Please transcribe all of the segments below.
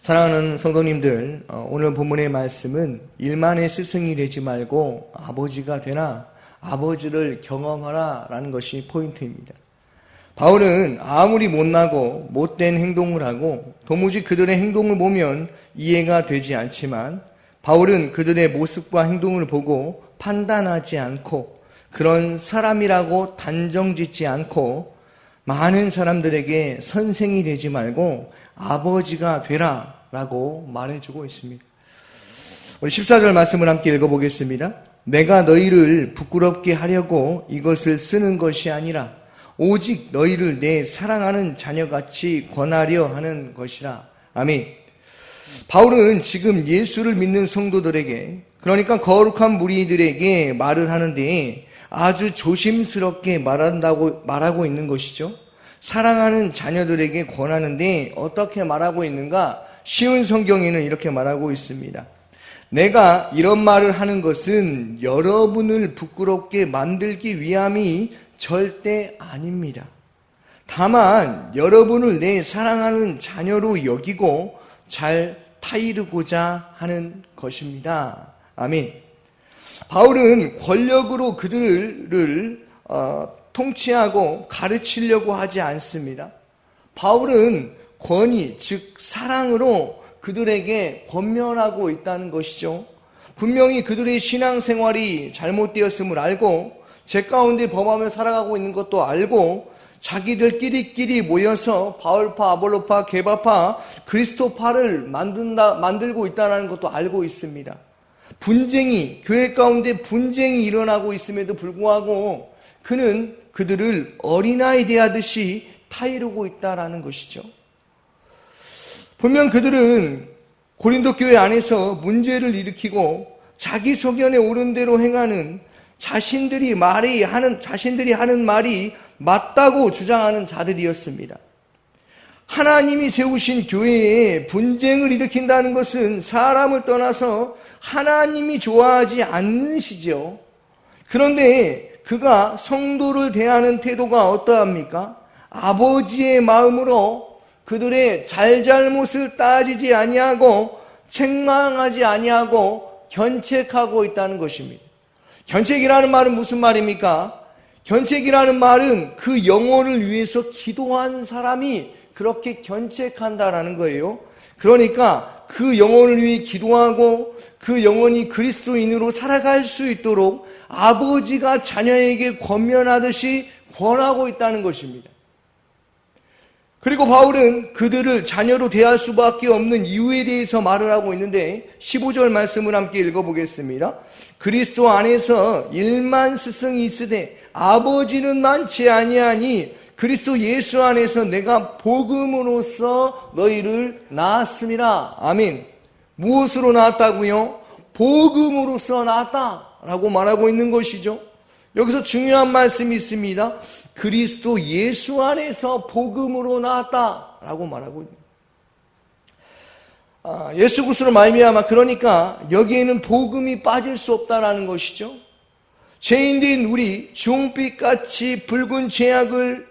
사랑하는 성도님들, 오늘 본문의 말씀은 일만의 스승이 되지 말고 아버지가 되나 아버지를 경험하라 라는 것이 포인트입니다. 바울은 아무리 못나고 못된 행동을 하고 도무지 그들의 행동을 보면 이해가 되지 않지만 바울은 그들의 모습과 행동을 보고 판단하지 않고 그런 사람이라고 단정짓지 않고 많은 사람들에게 선생이 되지 말고 아버지가 되라 라고 말해주고 있습니다. 우리 14절 말씀을 함께 읽어보겠습니다. 내가 너희를 부끄럽게 하려고 이것을 쓰는 것이 아니라 오직 너희를 내 사랑하는 자녀같이 권하려 하는 것이라. 아멘. 바울은 지금 예수를 믿는 성도들에게, 그러니까 거룩한 무리들에게 말을 하는데 아주 조심스럽게 말하고 있는 것이죠. 사랑하는 자녀들에게 권하는데 어떻게 말하고 있는가? 쉬운 성경에는 이렇게 말하고 있습니다. 내가 이런 말을 하는 것은 여러분을 부끄럽게 만들기 위함이 절대 아닙니다. 다만 여러분을 내 사랑하는 자녀로 여기고 잘 타이르고자 하는 것입니다. 아멘. 바울은 권력으로 그들을 통치하고 가르치려고 하지 않습니다. 바울은 권위, 즉 사랑으로 그들에게 권면하고 있다는 것이죠. 분명히 그들의 신앙생활이 잘못되었음을 알고 제 가운데 범하며 살아가고 있는 것도 알고 자기들끼리 모여서 바울파, 아볼로파, 게바파, 그리스도파를 만들고 있다는 것도 알고 있습니다. 교회 가운데 분쟁이 일어나고 있음에도 불구하고 그는 그들을 어린아이 대하듯이 타이르고 있다는 것이죠. 분명 그들은 고린도 교회 안에서 문제를 일으키고 자기 소견에 옳은 대로 행하는 자신들이 하는 말이 맞다고 주장하는 자들이었습니다. 하나님이 세우신 교회에 분쟁을 일으킨다는 것은 사람을 떠나서 하나님이 좋아하지 않으시죠. 그런데 그가 성도를 대하는 태도가 어떠합니까? 아버지의 마음으로 그들의 잘잘못을 따지지 아니하고 책망하지 아니하고 견책하고 있다는 것입니다. 견책이라는 말은 무슨 말입니까? 견책이라는 말은 그 영혼을 위해서 기도한 사람이 그렇게 견책한다라는 거예요. 그러니까 그 영혼을 위해 기도하고 그 영혼이 그리스도인으로 살아갈 수 있도록 아버지가 자녀에게 권면하듯이 권하고 있다는 것입니다. 그리고 바울은 그들을 자녀로 대할 수밖에 없는 이유에 대해서 말을 하고 있는데 15절 말씀을 함께 읽어보겠습니다. 그리스도 안에서 일만 스승이 있으되 아버지는 많지 아니하니 그리스도 예수 안에서 내가 복음으로써 너희를 낳았음이라. 아멘. 무엇으로 낳았다고요? 복음으로써 낳았다라고 말하고 있는 것이죠. 여기서 중요한 말씀이 있습니다. 그리스도 예수 안에서 복음으로 낳았다라고 말하고 있습니다. 예수 그리스도로 말미암아 그러니까 여기에는 복음이 빠질 수 없다라는 것이죠. 죄인된 우리 주홍빛같이 붉은 죄악을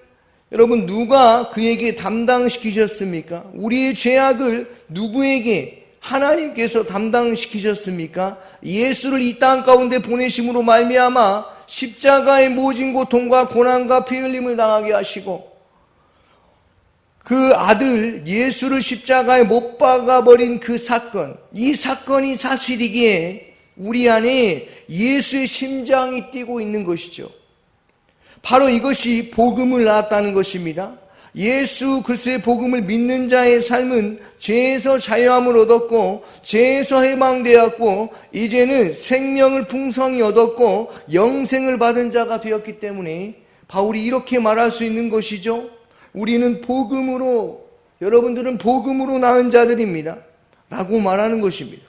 여러분 누가 그에게 담당시키셨습니까? 우리의 죄악을 누구에게 하나님께서 담당시키셨습니까? 예수를 이 땅 가운데 보내심으로 말미암아 십자가의 모진 고통과 고난과 피 흘림을 당하게 하시고 그 아들 예수를 십자가에 못 박아버린 그 사건, 이 사건이 사실이기에 우리 안에 예수의 심장이 뛰고 있는 것이죠. 바로 이것이 복음을 낳았다는 것입니다. 예수 그리스도의 복음을 믿는 자의 삶은 죄에서 자유함을 얻었고 죄에서 해방되었고 이제는 생명을 풍성히 얻었고 영생을 받은 자가 되었기 때문에 바울이 이렇게 말할 수 있는 것이죠. 우리는 복음으로, 여러분들은 복음으로 낳은 자들입니다 라고 말하는 것입니다.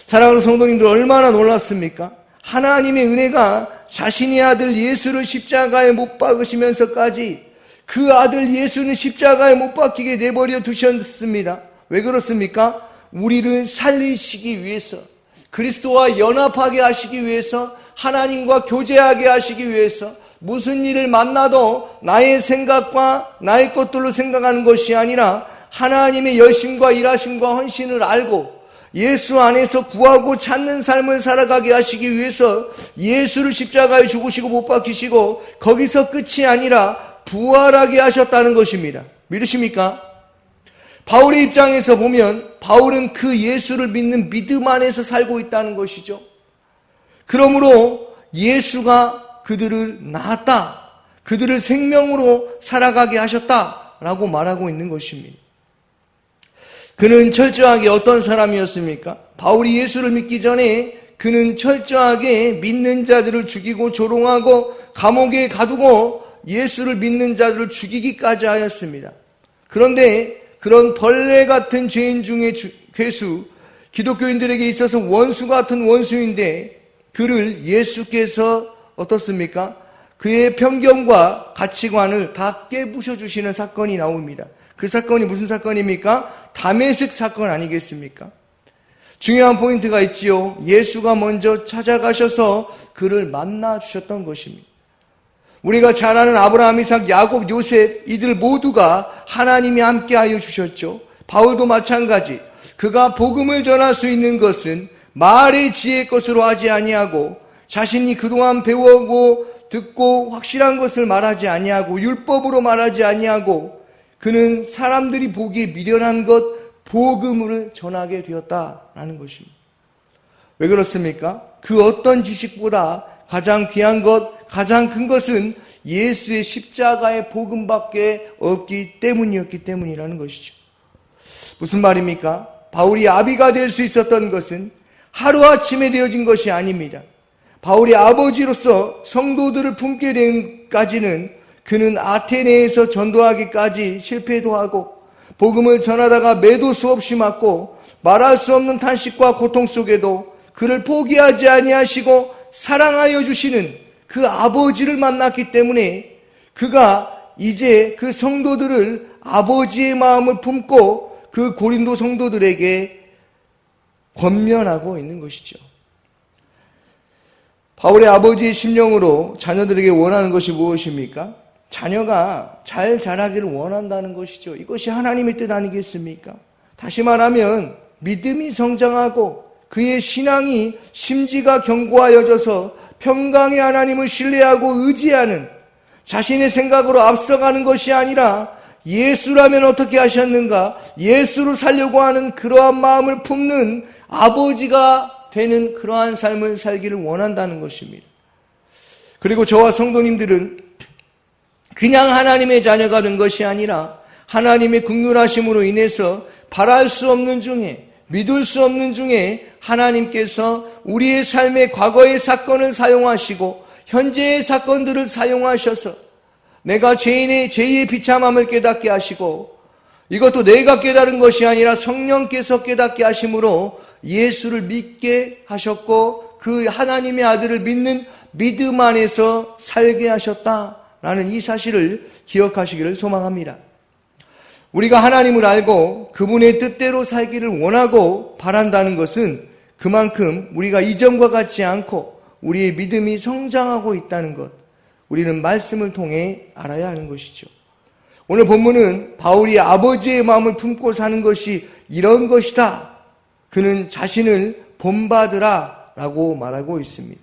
사랑하는 성도님들, 얼마나 놀랍습니까? 하나님의 은혜가 자신의 아들 예수를 십자가에 못 박으시면서까지 그 아들 예수는 십자가에 못 박히게 내버려 두셨습니다. 왜 그렇습니까? 우리를 살리시기 위해서, 그리스도와 연합하게 하시기 위해서, 하나님과 교제하게 하시기 위해서, 무슨 일을 만나도 나의 생각과 나의 것들로 생각하는 것이 아니라 하나님의 열심과 일하심과 헌신을 알고 예수 안에서 구하고 찾는 삶을 살아가게 하시기 위해서 예수를 십자가에 죽으시고 못 박히시고 거기서 끝이 아니라 부활하게 하셨다는 것입니다. 믿으십니까? 바울의 입장에서 보면 바울은 그 예수를 믿는 믿음 안에서 살고 있다는 것이죠. 그러므로 예수가 그들을 낳았다, 그들을 생명으로 살아가게 하셨다라고 말하고 있는 것입니다. 그는 철저하게 어떤 사람이었습니까? 바울이 예수를 믿기 전에 그는 철저하게 믿는 자들을 죽이고 조롱하고 감옥에 가두고 예수를 믿는 자들을 죽이기까지 하였습니다. 그런데 그런 벌레 같은 죄인 중에 괴수, 기독교인들에게 있어서 원수 같은 원수인데 그를 예수께서 어떻습니까? 그의 편견과 가치관을 다 깨부셔주시는 사건이 나옵니다. 그 사건이 무슨 사건입니까? 다메섹 사건 아니겠습니까? 중요한 포인트가 있지요. 예수가 먼저 찾아가셔서 그를 만나주셨던 것입니다. 우리가 잘 아는 아브라함, 이삭, 야곱, 요셉 이들 모두가 하나님이 함께하여 주셨죠. 바울도 마찬가지. 그가 복음을 전할 수 있는 것은 말의 지혜의 것으로 하지 아니하고 자신이 그동안 배우고 듣고 확실한 것을 말하지 아니하고 율법으로 말하지 아니하고 그는 사람들이 보기에 미련한 것 복음을 전하게 되었다라는 것입니다. 왜 그렇습니까? 그 어떤 지식보다 가장 귀한 것, 가장 큰 것은 예수의 십자가의 복음밖에 없기 때문이었기 때문이라는 것이죠. 무슨 말입니까? 바울이 아비가 될 수 있었던 것은 하루아침에 되어진 것이 아닙니다. 바울이 아버지로서 성도들을 품게 된까지는 그는 아테네에서 전도하기까지 실패도 하고 복음을 전하다가 매도 수없이 맞고 말할 수 없는 탄식과 고통 속에도 그를 포기하지 아니하시고 사랑하여 주시는 그 아버지를 만났기 때문에 그가 이제 그 성도들을 아버지의 마음을 품고 그 고린도 성도들에게 권면하고 있는 것이죠. 바울의 아버지의 심령으로 자녀들에게 원하는 것이 무엇입니까? 자녀가 잘 자라기를 원한다는 것이죠. 이것이 하나님의 뜻 아니겠습니까? 다시 말하면 믿음이 성장하고 그의 신앙이 심지가 견고하여져서 평강의 하나님을 신뢰하고 의지하는 자신의 생각으로 앞서가는 것이 아니라 예수라면 어떻게 하셨는가? 예수를 살려고 하는 그러한 마음을 품는 아버지가 되는 그러한 삶을 살기를 원한다는 것입니다. 그리고 저와 성도님들은 그냥 하나님의 자녀가 된 것이 아니라 하나님의 긍휼하심으로 인해서 바랄 수 없는 중에 믿을 수 없는 중에 하나님께서 우리의 삶의 과거의 사건을 사용하시고 현재의 사건들을 사용하셔서 내가 죄의 비참함을 깨닫게 하시고 이것도 내가 깨달은 것이 아니라 성령께서 깨닫게 하심으로 예수를 믿게 하셨고 그 하나님의 아들을 믿는 믿음 안에서 살게 하셨다라는 이 사실을 기억하시기를 소망합니다. 우리가 하나님을 알고 그분의 뜻대로 살기를 원하고 바란다는 것은 그만큼 우리가 이전과 같지 않고 우리의 믿음이 성장하고 있다는 것, 우리는 말씀을 통해 알아야 하는 것이죠. 오늘 본문은 바울이 아버지의 마음을 품고 사는 것이 이런 것이다. 그는 자신을 본받으라 라고 말하고 있습니다.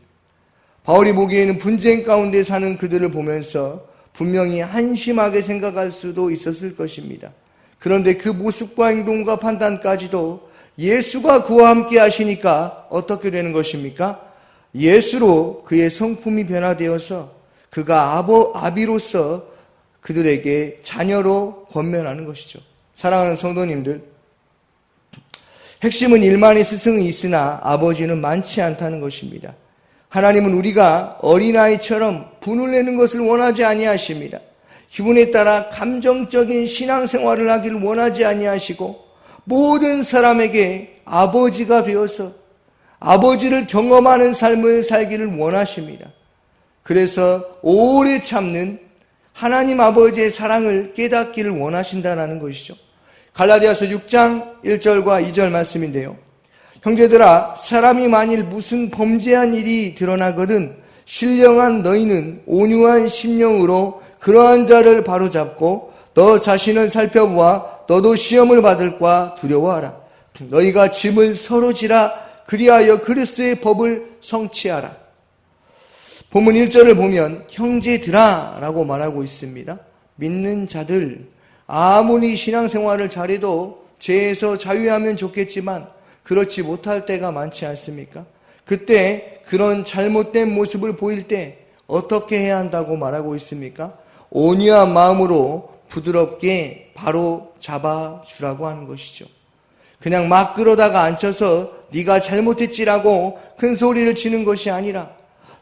바울이 보기에는 분쟁 가운데 사는 그들을 보면서 분명히 한심하게 생각할 수도 있었을 것입니다. 그런데 그 모습과 행동과 판단까지도 예수가 그와 함께 하시니까 어떻게 되는 것입니까? 예수로 그의 성품이 변화되어서 그가 아비로서 그들에게 자녀로 권면하는 것이죠. 사랑하는 성도님들, 핵심은 일만의 스승이 있으나 아버지는 많지 않다는 것입니다. 하나님은 우리가 어린아이처럼 분을 내는 것을 원하지 아니하십니다. 기분에 따라 감정적인 신앙생활을 하기를 원하지 아니하시고 모든 사람에게 아버지가 되어서 아버지를 경험하는 삶을 살기를 원하십니다. 그래서 오래 참는 하나님 아버지의 사랑을 깨닫기를 원하신다는 것이죠. 갈라디아서 6장 1절과 2절 말씀인데요. 형제들아, 사람이 만일 무슨 범죄한 일이 드러나거든 신령한 너희는 온유한 심령으로 그러한 자를 바로잡고 너 자신을 살펴보아 너도 시험을 받을까 두려워하라. 너희가 짐을 서로 지라. 그리하여 그리스도의 법을 성취하라. 본문 1절을 보면 형제들아 라고 말하고 있습니다. 믿는 자들, 아무리 신앙생활을 잘해도 죄에서 자유하면 좋겠지만 그렇지 못할 때가 많지 않습니까? 그때 그런 잘못된 모습을 보일 때 어떻게 해야 한다고 말하고 있습니까? 온유한 마음으로 부드럽게 바로 잡아주라고 하는 것이죠. 그냥 막 끌어다가 앉혀서 네가 잘못했지라고 큰 소리를 치는 것이 아니라,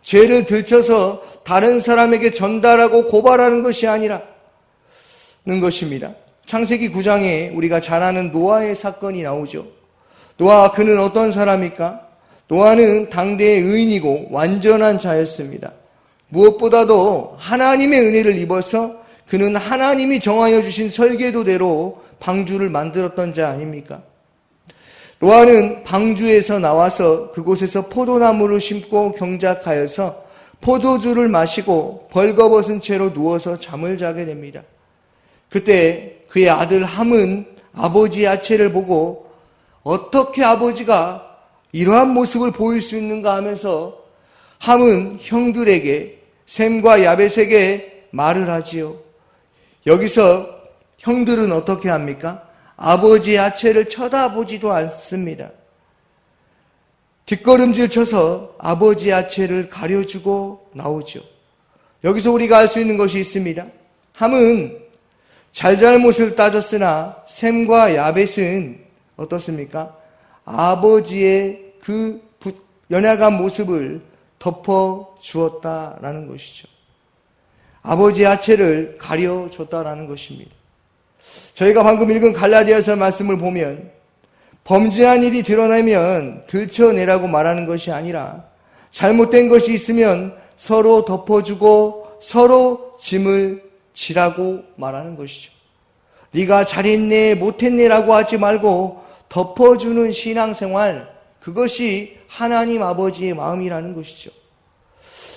죄를 들춰서 다른 사람에게 전달하고 고발하는 것이 아니라는 것입니다. 창세기 9장에 우리가 잘 아는 노아의 사건이 나오죠. 노아, 그는 어떤 사람입니까? 노아는 당대의 의인이고 완전한 자였습니다. 무엇보다도 하나님의 은혜를 입어서 그는 하나님이 정하여 주신 설계도대로 방주를 만들었던 자 아닙니까? 노아는 방주에서 나와서 그곳에서 포도나무를 심고 경작하여서 포도주를 마시고 벌거벗은 채로 누워서 잠을 자게 됩니다. 그때 그의 아들 함은 아버지의 아체를 보고 어떻게 아버지가 이러한 모습을 보일 수 있는가 하면서 함은 형들에게, 셈과 야벳에게 말을 하지요. 여기서 형들은 어떻게 합니까? 아버지의 아체를 쳐다보지도 않습니다. 뒷걸음질 쳐서 아버지의 아체를 가려주고 나오죠. 여기서 우리가 알 수 있는 것이 있습니다. 함은 잘잘못을 따졌으나 셈과 야벳은 어떻습니까? 아버지의 그 연약한 모습을 덮어주었다라는 것이죠. 아버지의 아체를 가려줬다라는 것입니다. 저희가 방금 읽은 갈라디아서 말씀을 보면 범죄한 일이 드러나면 들춰내라고 말하는 것이 아니라 잘못된 것이 있으면 서로 덮어주고 서로 짐을 지라고 말하는 것이죠. 네가 잘했네 못했네라고 하지 말고 덮어주는 신앙생활, 그것이 하나님 아버지의 마음이라는 것이죠.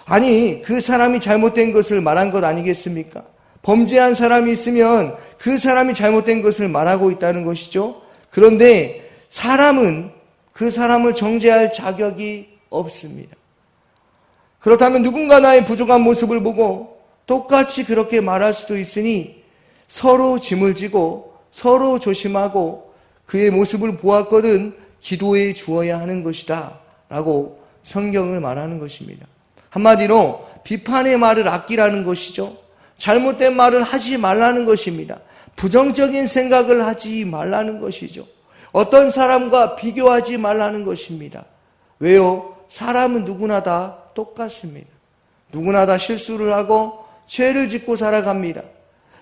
아니, 그 사람이 잘못된 것을 말한 것 아니겠습니까? 범죄한 사람이 있으면 그 사람이 잘못된 것을 말하고 있다는 것이죠. 그런데 사람은 그 사람을 정죄할 자격이 없습니다. 그렇다면 누군가 나의 부족한 모습을 보고 똑같이 그렇게 말할 수도 있으니 서로 짐을 지고 서로 조심하고 그의 모습을 보았거든 기도해 주어야 하는 것이다 라고 성경을 말하는 것입니다. 한마디로 비판의 말을 아끼라는 것이죠. 잘못된 말을 하지 말라는 것입니다. 부정적인 생각을 하지 말라는 것이죠. 어떤 사람과 비교하지 말라는 것입니다. 왜요? 사람은 누구나 다 똑같습니다. 누구나 다 실수를 하고 죄를 짓고 살아갑니다.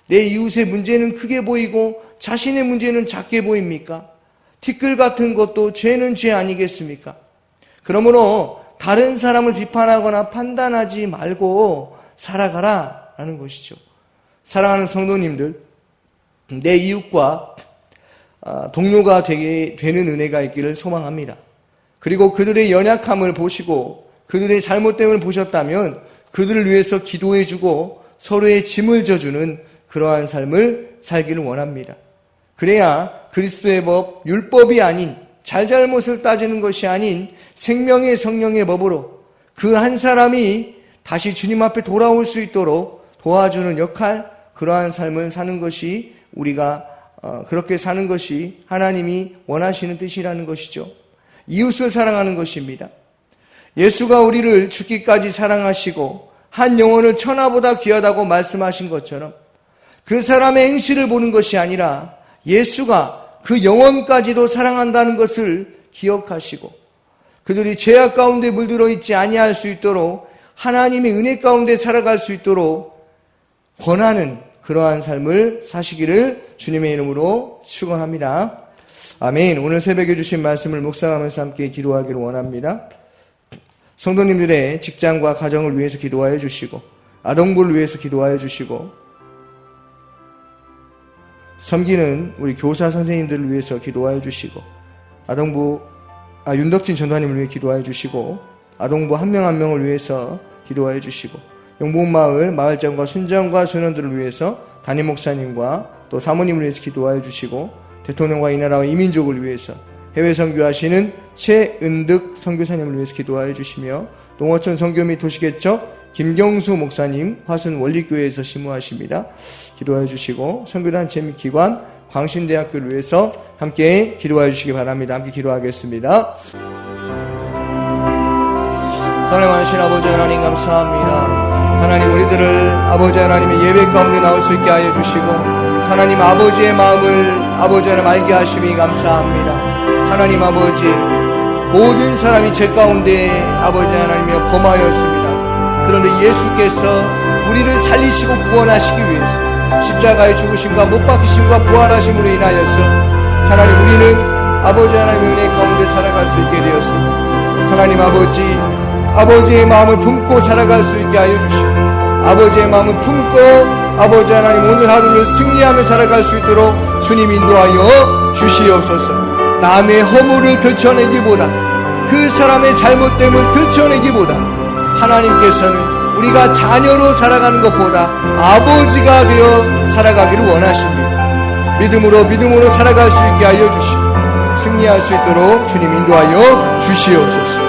내 이웃의 문제는 크게 보이고 자신의 문제는 작게 보입니까? 티끌 같은 것도 죄는 죄 아니겠습니까? 그러므로 다른 사람을 비판하거나 판단하지 말고 살아가라 라는 것이죠. 사랑하는 성도님들, 내 이웃과 동료가 되는 은혜가 있기를 소망합니다. 그리고 그들의 연약함을 보시고 그들의 잘못됨을 보셨다면 그들을 위해서 기도해주고 서로의 짐을 져주는 그러한 삶을 살기를 원합니다. 그래야 그리스도의 법, 율법이 아닌 잘잘못을 따지는 것이 아닌 생명의 성령의 법으로 그 한 사람이 다시 주님 앞에 돌아올 수 있도록 도와주는 역할, 그러한 삶을 사는 것이 우리가 그렇게 사는 것이 하나님이 원하시는 뜻이라는 것이죠. 이웃을 사랑하는 것입니다. 예수가 우리를 죽기까지 사랑하시고 한 영혼을 천하보다 귀하다고 말씀하신 것처럼 그 사람의 행실을 보는 것이 아니라 예수가 그 영혼까지도 사랑한다는 것을 기억하시고 그들이 죄악 가운데 물들어 있지 아니할 수 있도록 하나님의 은혜 가운데 살아갈 수 있도록 권하는 그러한 삶을 사시기를 주님의 이름으로 축원합니다. 아멘. 오늘 새벽에 주신 말씀을 묵상하면서 함께 기도하기를 원합니다. 성도님들의 직장과 가정을 위해서 기도하여 주시고 아동부를 위해서 기도하여 주시고 섬기는 우리 교사 선생님들을 위해서 기도하여 주시고 윤덕진 전도사님을 위해 기도하여 주시고 아동부 한 명 한 명을 위해서 기도하여 주시고 용복마을 마을장과 순장과 소년들을 위해서 담임 목사님과 또 사모님을 위해서 기도하여 주시고 대통령과 이 나라와 이민족을 위해서 해외 선교하시는 최은득 선교사님을 위해서 기도하여 주시며 농어촌 선교 및 도시개척 김경수 목사님 화순 원리교회에서 심우하십니다. 기도하여 주시고 선교단체 및 기관 광신대학교를 위해서 함께 기도하여 주시기 바랍니다. 함께 기도하겠습니다. 사랑하신 아버지 하나님 감사합니다. 하나님 우리들을 아버지 하나님의 예배 가운데 나올 수 있게 하여 주시고 하나님 아버지의 마음을 아버지 하나님 알게 하심이 감사합니다. 하나님 아버지 모든 사람이 죄 가운데 아버지 하나님이여 범하였습니다. 그런데 예수께서 우리를 살리시고 구원하시기 위해서 십자가의 죽으심과 못 박히심과 부활하심으로 인하여서 하나님 우리는 아버지 하나님의 은혜 가운데 살아갈 수 있게 되었습니다. 하나님 아버지의 마음을 품고 살아갈 수 있게 하여 주시고 아버지의 마음을 품고 아버지 하나님 오늘 하루를 승리하며 살아갈 수 있도록 주님 인도하여 주시옵소서. 남의 허물을 들춰내기보다 그 사람의 잘못됨을 들춰내기보다 하나님께서는 우리가 자녀로 살아가는 것보다 아버지가 되어 살아가기를 원하십니다. 믿음으로 살아갈 수 있게 하여 주시고 승리할 수 있도록 주님 인도하여 주시옵소서.